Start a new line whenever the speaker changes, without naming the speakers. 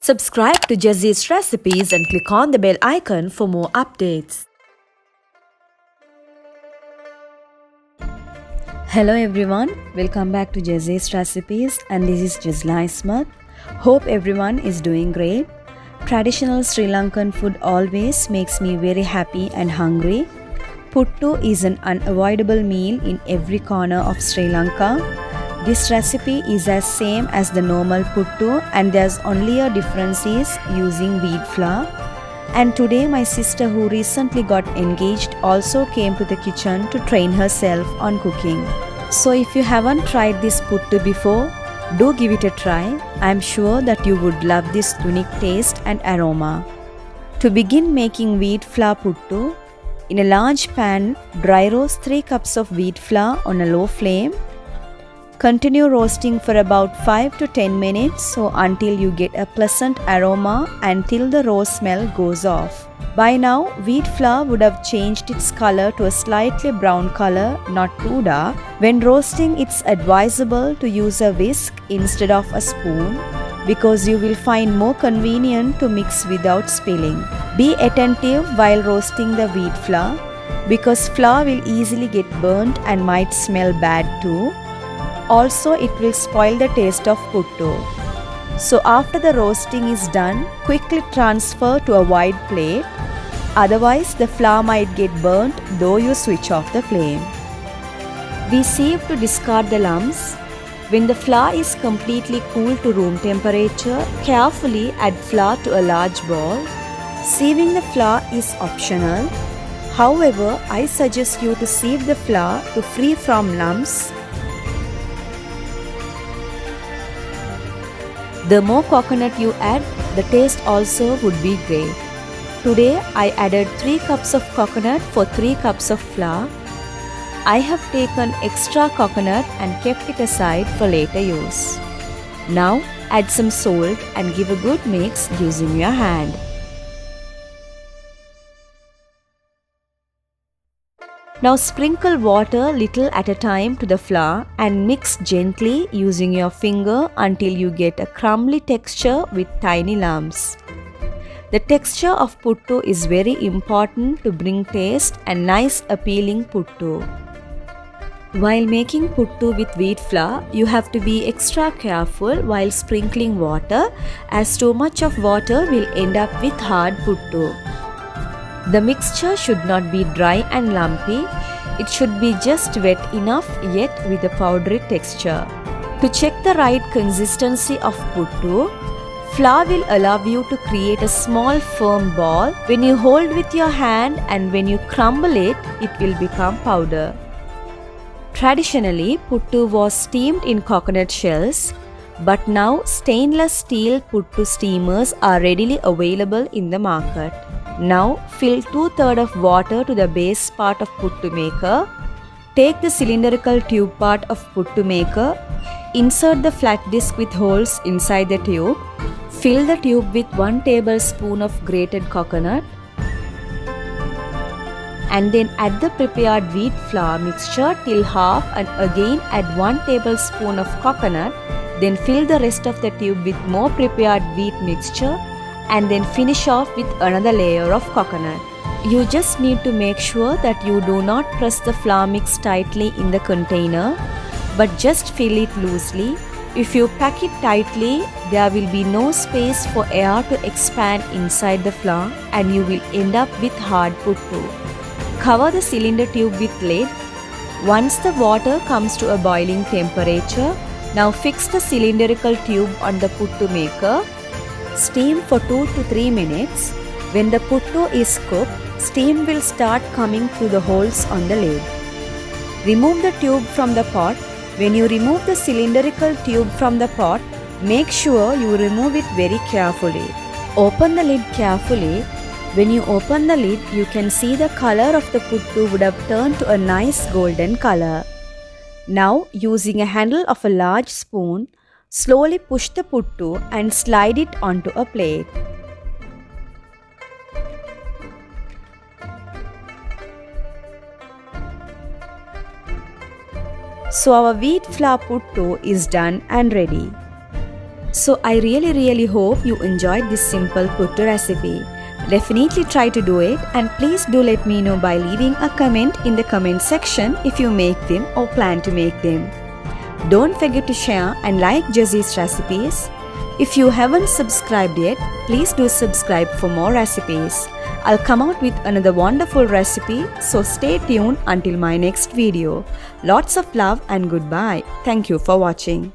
Subscribe to Jazee's recipes and click on the bell icon for more updates. Hello everyone, welcome back to Jazee's recipes, and this is Jazee. Hope everyone is doing great. Traditional Sri Lankan food always makes me very happy and hungry. Puttu is an unavoidable meal in every corner of Sri Lanka. This recipe is as same as the normal puttu, and there's only a difference is using wheat flour. And today my sister, who recently got engaged, also came to the kitchen to train herself on cooking. So if you haven't tried this puttu before, do give it a try. I'm sure that you would love this unique taste and aroma. To begin making wheat flour puttu, in a large pan, dry roast 3 cups of wheat flour on a low flame. Continue roasting for about 5 to 10 minutes until you get a pleasant aroma and till the raw smell goes off. By now, wheat flour would have changed its color to a slightly brown color, not too dark. When roasting, it's advisable to use a whisk instead of a spoon because you will find more convenient to mix without spilling. Be attentive while roasting the wheat flour because flour will easily get burnt and might smell bad too. Also, it will spoil the taste of puttu. So after the roasting is done, quickly transfer to a wide plate. Otherwise, the flour might get burnt though you switch off the flame. Be safe to discard the lumps. When the flour is completely cool to room temperature, carefully add flour to a large bowl. Sieving the flour is optional. However, I suggest you to sieve the flour to free from lumps. The more coconut you add, the taste also would be great. Today, I added 3 cups of coconut for 3 cups of flour. I have taken extra coconut and kept it aside for later use. Now, add some salt and give a good mix using your hand. Now sprinkle water little at a time to the flour and mix gently using your finger until you get a crumbly texture with tiny lumps. The texture of puttu is very important to bring taste and nice appealing puttu. While making puttu with wheat flour, you have to be extra careful while sprinkling water as too much of water will end up with hard puttu. The mixture should not be dry and lumpy. It should be just wet enough yet with a powdery texture. To check the right consistency of puttu, flour will allow you to create a small firm ball. When you hold with your hand and when you crumble it, it will become powder. Traditionally, puttu was steamed in coconut shells, but now stainless steel puttu steamers are readily available in the market. Now fill 2/3 of water to the base part of puttu maker. Take the cylindrical tube part of puttu maker. Insert the flat disc with holes inside the tube. Fill the tube with 1 tablespoon of grated coconut. And then add the prepared wheat flour mixture till half and again add 1 tablespoon of coconut. Then fill the rest of the tube with more prepared wheat mixture and then finish off with another layer of coconut. You just need to make sure that you do not press the flour mix tightly in the container, but just fill it loosely. If you pack it tightly, there will be no space for air to expand inside the flour and you will end up with hard puttu. Cover the cylinder tube with lid. Once the water comes to a boiling temperature, now fix the cylindrical tube on the puttu maker. Steam for 2 to 3 minutes. When the puttu is cooked, steam will start coming through the holes on the lid. Remove the tube from the pot. When you remove the cylindrical tube from the pot, make sure you remove it very carefully. Open the lid carefully. When you open the lid, you can see the color of the puttu would have turned to a nice golden color. Now, using a handle of a large spoon, slowly push the puttu and slide it onto a plate. So our wheat flour puttu is done and ready. So I really hope you enjoyed this simple puttu recipe. Definitely try to do it, and please do let me know by leaving a comment in the comment section if you make them or plan to make them. Don't forget to share and like Jazee's recipes. If you haven't subscribed yet, please do subscribe for more recipes. I'll come out with another wonderful recipe, so stay tuned until my next video. Lots of love and goodbye. Thank you for watching.